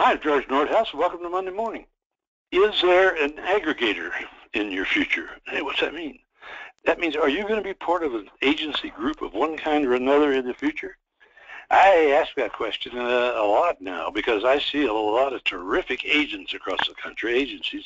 Hi, George Nordhaus. Welcome to Monday Morning. Is there an aggregator in your future? Hey, what's that mean? That means, are you going to be part of an agency group of one kind or another in the future? I ask that question a lot now because I see a lot of terrific agents across the country, agencies,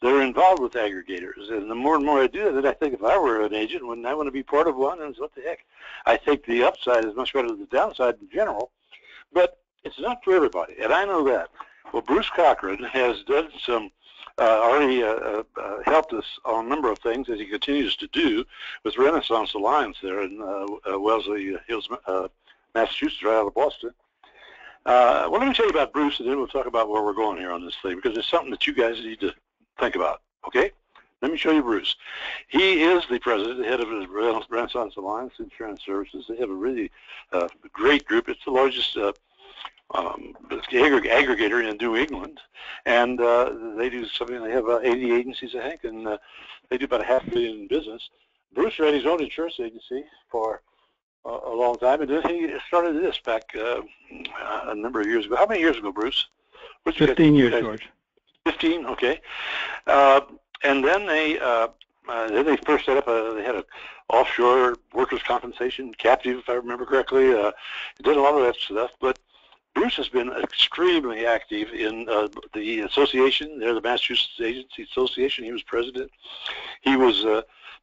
that are involved with aggregators. And the more and more I do that, I think if I were an agent, wouldn't I want to be part of one? And what the heck? I think the upside is much better than the downside in general, but it's not for everybody, and I know that. Well, Bruce Cochrane has done some, already helped us on a number of things, as he continues to do with Renaissance Alliance there in Wellesley Hills, Massachusetts, right out of Boston. Well, let me tell you about Bruce, and then we'll talk about where we're going here on this thing, because it's something that you guys need to think about, okay? Let me show you Bruce. He is the president, the head of the Renaissance Alliance Insurance Services. They have a really great group. It's the largest aggregator in New England, and they do something. They have 80 agencies, I think, and they do about $500 million in business. Bruce ran his own insurance agency for a long time, and then he started this back a number of years ago. How many years ago, Bruce? 15 years, George. 15, okay. And then they first set up they had an offshore workers' compensation captive, if I remember correctly. Did a lot of that stuff, but Bruce has been extremely active in the association. They're the Massachusetts Agency Association. He was president. He was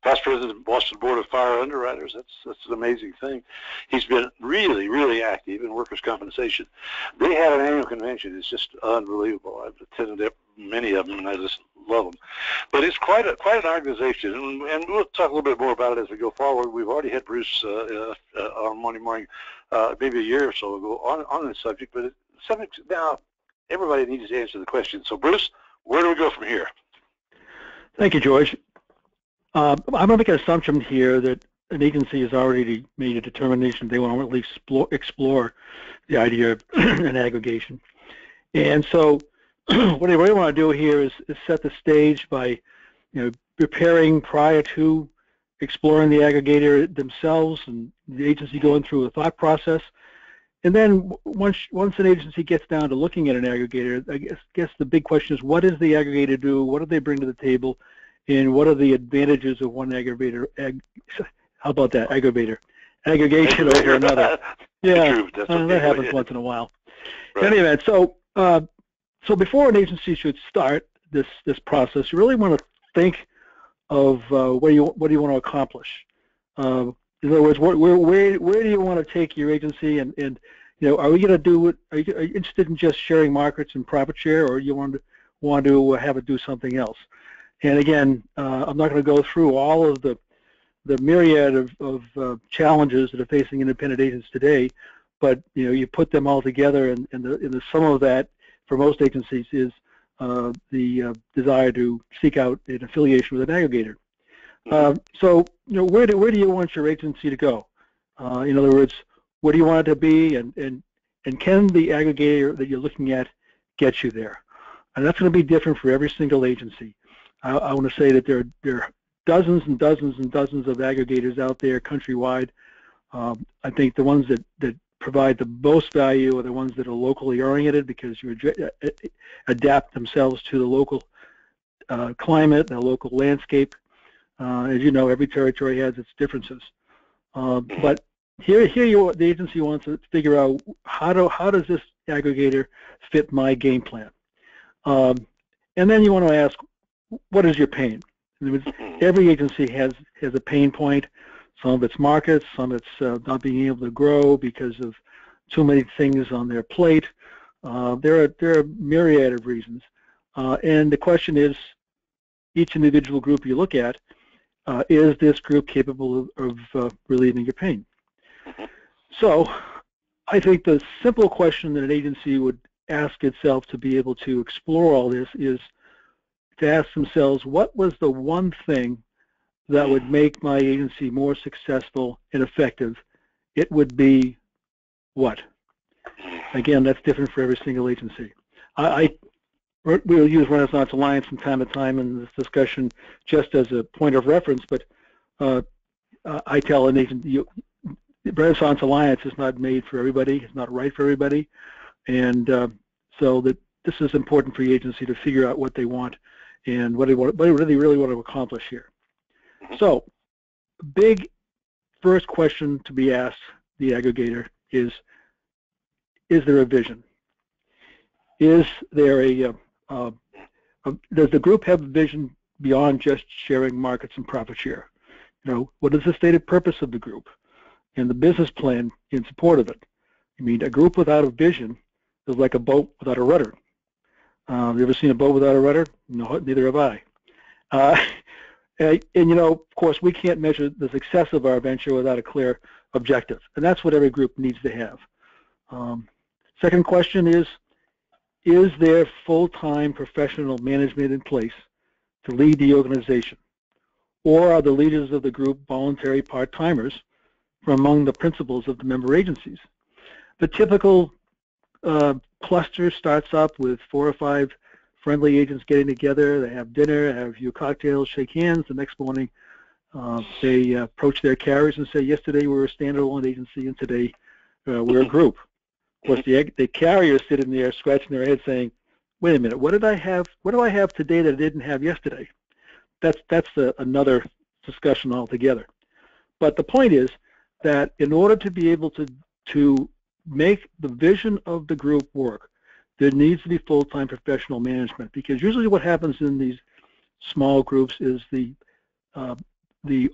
past president of the Boston Board of Fire Underwriters. That's an amazing thing. He's been really, really active in workers' compensation. They had an annual convention. It's just unbelievable. I've attended many of them, and I just love them. But it's quite an organization, and we'll talk a little bit more about it as we go forward. We've already had Bruce on Monday Morning maybe a year or so ago on this subject, but now everybody needs to answer the question. So, Bruce, where do we go from here? Thank you, George. I'm going to make an assumption here that an agency has already made a determination they want to at least explore the idea of an aggregation. And so what I really want to do here is set the stage by preparing prior to exploring the aggregator themselves and the agency going through a thought process. And then once an agency gets down to looking at an aggregator, I guess the big question is, what does the aggregator do? What do they bring to the table? And what are the advantages of one aggregator? How about that, aggravator? Aggregation over another. Yeah, that happens once in a while. Right. In any event, so before an agency should start this process, you really want to think of what do you want to accomplish. In other words, where do you want to take your agency, and are we going to do it? Are you interested in just sharing markets and profit share, or you want to have it do something else? And again, I'm not going to go through all of the myriad of challenges that are facing independent agents today, but you put them all together, and the sum of that for most agencies is the desire to seek out an affiliation with an aggregator. So where do you want your agency to go? In other words, what do you want it to be, and can the aggregator that you're looking at get you there? And that's going to be different for every single agency. I want to say that there are dozens and dozens and dozens of aggregators out there countrywide. I think the ones that provide the most value are the ones that are locally oriented, because you adapt themselves to the local climate, the local landscape. As you know, every territory has its differences. But here the agency wants to figure out how does this aggregator fit my game plan? And then you want to ask, what is your pain? Every agency has a pain point. Some of it's markets, some it's not being able to grow because of too many things on their plate. There are a myriad of reasons. And the question is, each individual group you look at, is this group capable of relieving your pain? So I think the simple question that an agency would ask itself to be able to explore all this is to ask themselves, what was the one thing that would make my agency more successful and effective? It would be what? Again, that's different for every single agency. We'll use Renaissance Alliance from time to time in this discussion just as a point of reference, but I tell an agent, Renaissance Alliance is not made for everybody, it's not right for everybody, and so that this is important for the agency to figure out what they want and what they really want to accomplish here. So, big first question to be asked the aggregator is there a vision? Is there does the group have a vision beyond just sharing markets and profit share? You know, what is the stated purpose of the group and the business plan in support of it? I mean, a group without a vision is like a boat without a rudder. You ever seen a boat without a rudder? No, neither have I. And you know, of course, we can't measure the success of our venture without a clear objective, and that's what every group needs to have. Second question is there full-time professional management in place to lead the organization? Or are the leaders of the group voluntary part-timers from among the principals of the member agencies? The typical cluster starts up with 4 or 5 friendly agents getting together. They have dinner, have a few cocktails, shake hands. The next morning, they approach their carriers and say, yesterday we were a standalone agency and today we're a group. Of course, the carriers sitting there scratching their head saying, wait a minute, what do I have today that I didn't have yesterday? That's another discussion altogether. But the point is that in order to be able to make the vision of the group work, there needs to be full-time professional management, because usually what happens in these small groups is the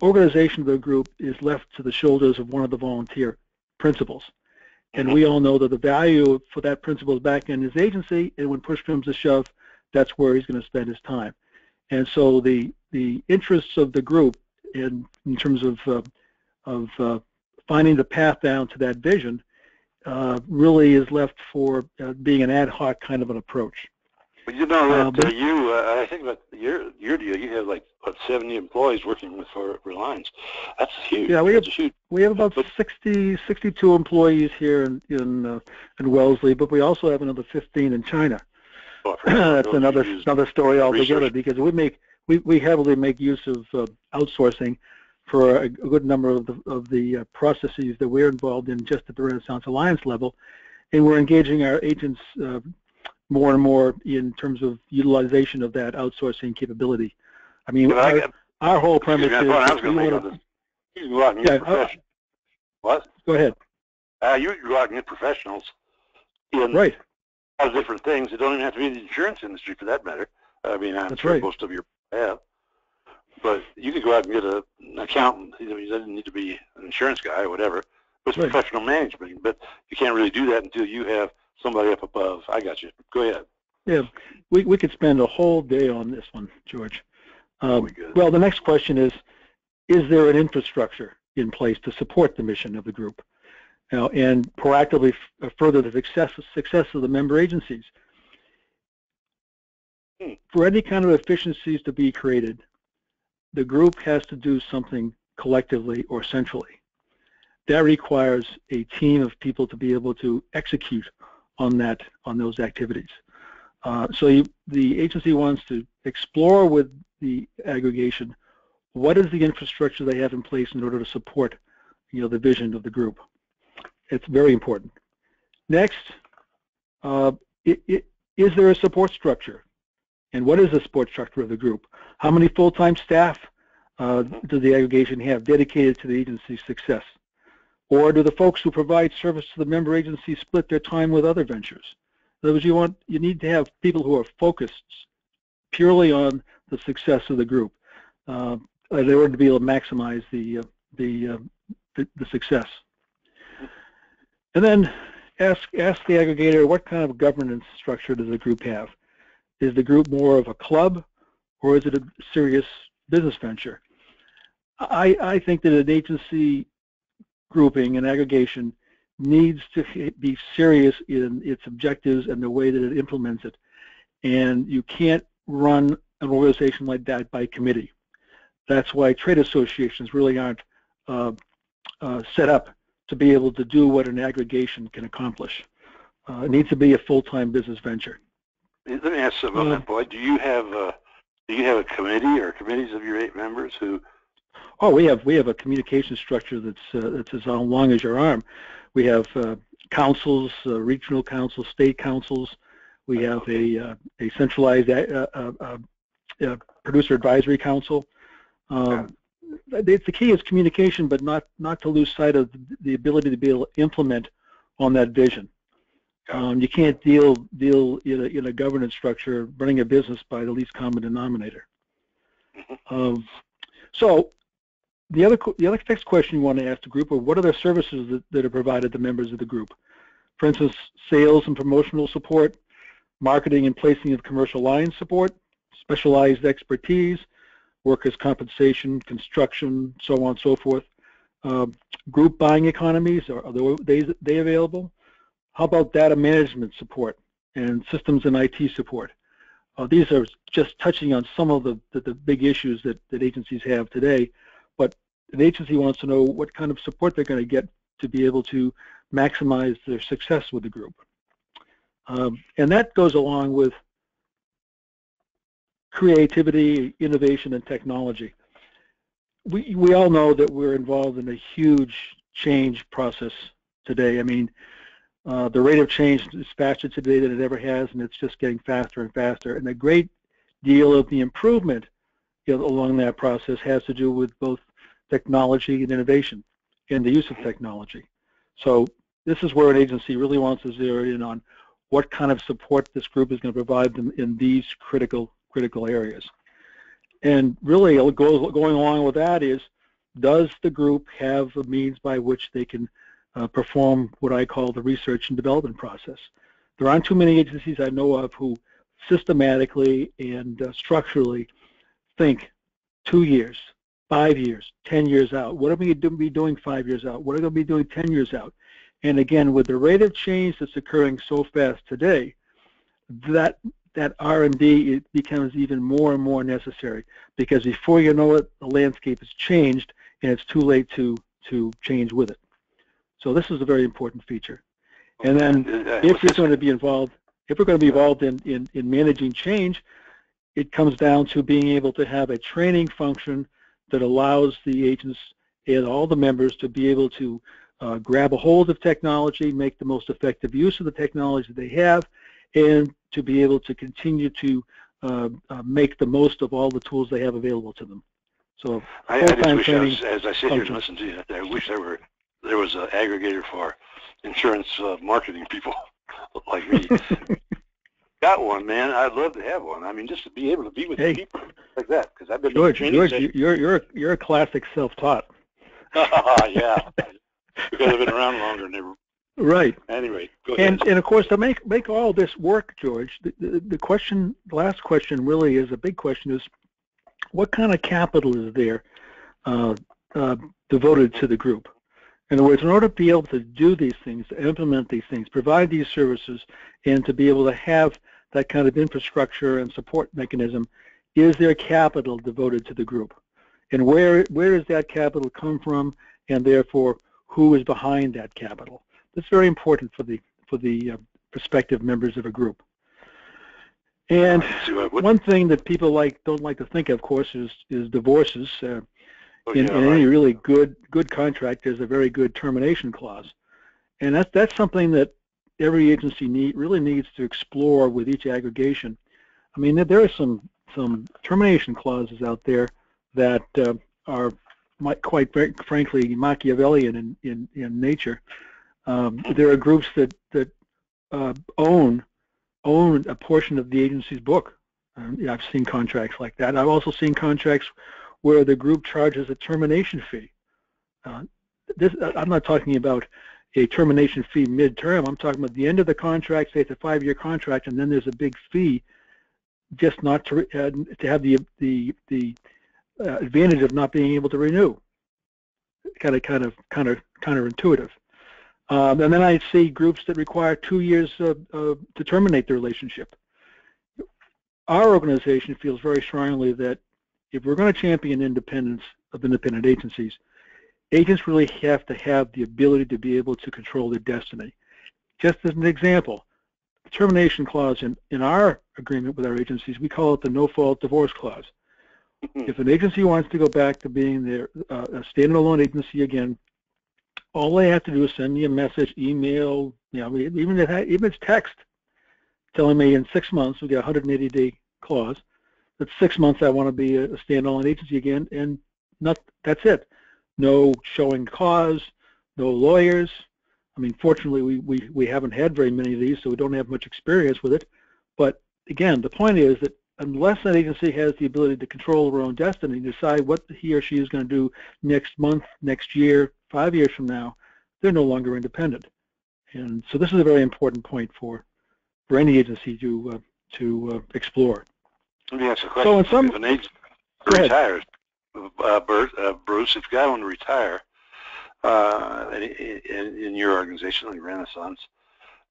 organization of the group is left to the shoulders of one of the volunteer principals. And we all know that the value for that principal is back in his agency, and when push comes to shove, that's where he's going to spend his time. And so the interests of the group in terms of finding the path down to that vision really is left for being an ad hoc kind of an approach. Well, you know that I think about your deal. You have like what, 70 employees working for Reliance. That's huge. Yeah, we have about 62 employees here in Wellesley, but we also have another 15 in China. Oh, that's another story altogether, because we heavily make use of outsourcing for a good number of the processes that we're involved in just at the Renaissance Alliance level, and we're engaging our agents more and more in terms of utilization of that outsourcing capability. I mean, our whole premise is that we want to... You can go out and get professionals. What? Go ahead. You can go out and get professionals in a lot of different things. It don't even have to be in the insurance industry for that matter. I mean, I'm sure most of you have. But you could go out and get an accountant. He doesn't need to be an insurance guy or whatever. But it's professional management. But you can't really do that until you have somebody up above. I got you. Go ahead. Yeah, we could spend a whole day on this one, George. Well, the next question is there an infrastructure in place to support the mission of the group, and proactively further the success of the member agencies? For any kind of efficiencies to be created, the group has to do something collectively or centrally. That requires a team of people to be able to execute on those activities. So the agency wants to explore with the aggregation what is the infrastructure they have in place in order to support the vision of the group. It's very important. Next, is there a support structure? And what is the support structure of the group? How many full-time staff does the aggregation have dedicated to the agency's success? Or do the folks who provide service to the member agency split their time with other ventures? In other words, you need to have people who are focused purely on the success of the group in order to be able to maximize the success. And then ask the aggregator, what kind of governance structure does the group have? Is the group more of a club, or is it a serious business venture? I think that an agency grouping and aggregation needs to be serious in its objectives and the way that it implements it. And you can't run an organization like that by committee. That's why trade associations really aren't set up to be able to do what an aggregation can accomplish. It needs to be a full-time business venture. Let me ask something about that, Boyd. Do you have a committee or committees of your 8 members who? Oh, we have a communication structure that's as long as your arm. We have councils, regional councils, state councils. We have a centralized producer advisory council. The key is communication, but not to lose sight of the ability to be able to implement on that vision. You can't deal in a governance structure running a business by the least common denominator. So the next question you want to ask the group are what are the services that are provided to members of the group? For instance, sales and promotional support, marketing and placing of commercial line support, specialized expertise, workers' compensation, construction, so on and so forth. Group buying economies, are they available? How about data management support and systems and IT support? These are just touching on some of the big issues that agencies have today, but an agency wants to know what kind of support they're going to get to be able to maximize their success with the group. And that goes along with creativity, innovation, and technology. We all know that we're involved in a huge change process today. I mean, the rate of change is faster today than it ever has, and it's just getting faster and faster. And a great deal of the improvement along that process has to do with both technology and innovation and the use of technology. So this is where an agency really wants to zero in on what kind of support this group is going to provide them in these critical areas. And really, going along with that is, does the group have a means by which they can perform what I call the research and development process? There aren't too many agencies I know of who systematically and structurally think 2 years, 5 years, 10 years out. What are we going to be doing 5 years out? What are we going to be doing 10 years out? And again, with the rate of change that's occurring so fast today, that R&D, it becomes even more and more necessary, because before you know it, the landscape has changed and it's too late to change with it. So this is a very important feature. And then if you're going to be involved, if we're going to be involved in managing change, it comes down to being able to have a training function that allows the agents and all the members to be able to grab a hold of technology, make the most effective use of the technology they have, and to be able to continue to make the most of all the tools they have available to them. So I just wish, as I sit here and listen to you, I wish there was an aggregator for insurance marketing people like me. Got one, man. I'd love to have one. I mean, just to be able to be with people like that, because I've been George, you're a classic self-taught. Yeah, because I've been around longer than ever. Right. Anyway, go ahead. And of course, to make all this work, George, the last question really is a big question: is what kind of capital is there devoted to the group? In other words, in order to be able to do these things, to implement these things, provide these services, and to be able to have that kind of infrastructure and support mechanism, is there capital devoted to the group? And where does that capital come from, and therefore, who is behind that capital? That's very important for the prospective members of a group. And one thing that people don't like to think of course, is divorces. In any really good contract, there's a very good termination clause, and that's something that every agency really needs to explore with each aggregation. I mean, there are some termination clauses out there that are quite frankly Machiavellian in nature. There are groups that own a portion of the agency's book. I've seen contracts like that. I've also seen contracts where the group charges a termination fee. I'm not talking about a termination fee mid-term. I'm talking about the end of the contract, say it's a 5-year contract, and then there's a big fee, just not to have the advantage of not being able to renew. Kind of counterintuitive. And then I see groups that require 2 years to terminate the relationship. Our organization feels very strongly that if we're going to champion independence of independent agencies, agents really have to have the ability to be able to control their destiny. Just as an example, the termination clause in our agreement with our agencies, we call it the no-fault divorce clause. If an agency wants to go back to being a standalone agency again, all they have to do is send me a message, email, even if it's text. telling me in 6 months we get a 180-day clause. That's 6 months I want to be a standalone agency again, and that's it. No showing cause, no lawyers. I mean, fortunately, we haven't had very many of these, so we don't have much experience with it. But again, the point is that unless an agency has the ability to control their own destiny, decide what he or she is going to do next month, next year, 5 years from now, they're no longer independent. And so this is a very important point for any agency to explore. Let me ask a question. So if an agency retires, Bruce, if you got one to retire in your organization, like Renaissance,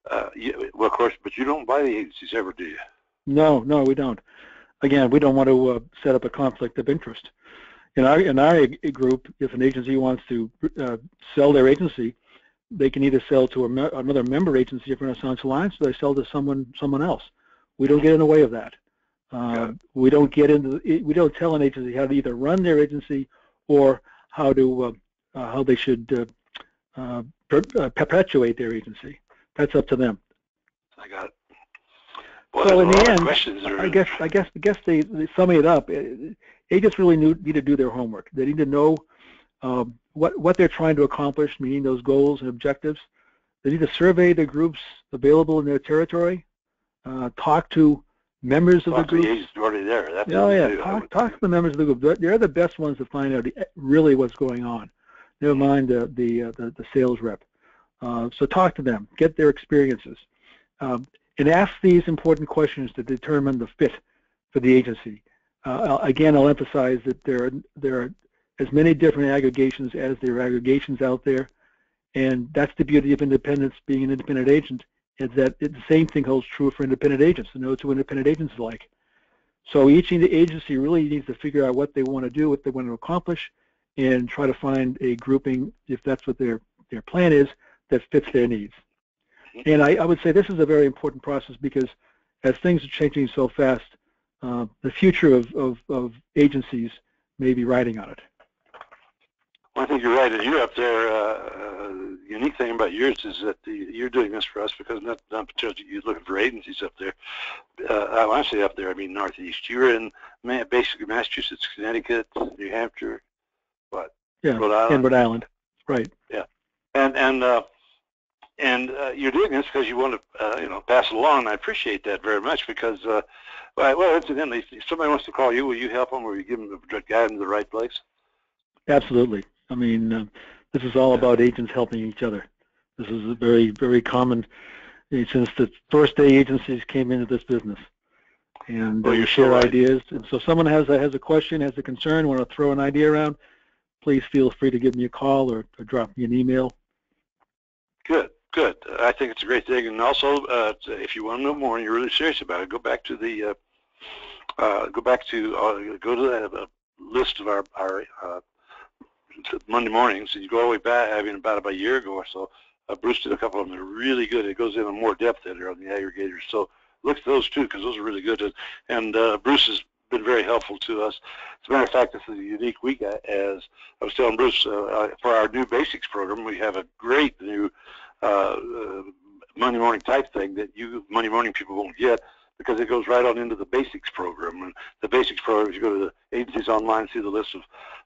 well, of course, but you don't buy the agencies ever, do you? No, we don't. Again, we don't want to set up a conflict of interest. In our group, if an agency wants to sell their agency, they can either sell to another member agency of Renaissance Alliance, or they sell to someone else. We don't get in the way of that. We don't tell an agency how to either run their agency or how they should perpetuate their agency. That's up to them. I got it. Well, so in the end, I guess they summing it up, agents really need to do their homework. They need to know what they're trying to accomplish, meaning those goals and objectives. They need to survey the groups available in their territory, talk to members of the group. The agents already there. That's talk to the members of the group. They're the best ones to find out really what's going on. Never mind the sales rep. So talk to them, get their experiences, and ask these important questions to determine the fit for the agency. Again, I'll emphasize that there are as many different aggregations as there are aggregations out there, and that's the beauty of independence, being an independent agent, is that the same thing holds true for independent agents, to know what independent agents are like. So each agency really needs to figure out what they want to do, what they want to accomplish, and try to find a grouping, if that's what their plan is, that fits their needs. And I would say this is a very important process because as things are changing so fast, the future of agencies may be riding on it. Well, I think you're right. And you're up there. The unique thing about yours is that you're doing this for us because not because you're looking for agencies up there. When I say up there, I mean Northeast. You're in basically Massachusetts, Connecticut, New Hampshire, what? Yeah, Rhode Island. And Rhode Island, right? Yeah, and you're doing this because you want to pass it along. And I appreciate that very much because well, incidentally, if somebody wants to call you, will you help them, or will you give them guide them to the right place? Absolutely. I mean, this is all about agents helping each other. This is a very, very common, since the first day agencies came into this business. And you share ideas. And so if someone has a question, has a concern, want to throw an idea around, please feel free to give me a call or drop me an email. Good. I think it's a great thing. And also, if you want to know more and you're really serious about it, go to that list of our Monday mornings, and you go all the way back. I mean, about a year ago or so, Bruce did a couple of them that are really good. It goes into more depth there on the aggregators. So look at those too, because those are really good. And Bruce has been very helpful to us. As a matter of fact, this is a unique week. As I was telling Bruce, for our new basics program, we have a great new Monday morning type thing that you Monday morning people won't get, because it goes right on into the basics program. And the basics program, if you go to the agencies online, see the list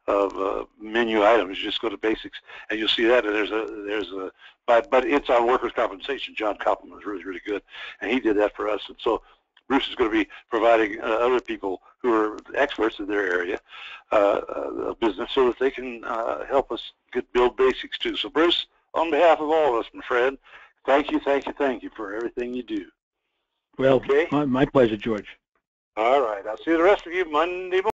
of menu items, you just go to basics and you'll see that. And but it's on workers' compensation. John Koppelman is really, really good, and he did that for us. And so Bruce is going to be providing other people who are experts in their area of business so that they can help us build basics too. So Bruce, on behalf of all of us, my friend, thank you for everything you do. Well, okay? My pleasure, George. All right. I'll see the rest of you Monday morning.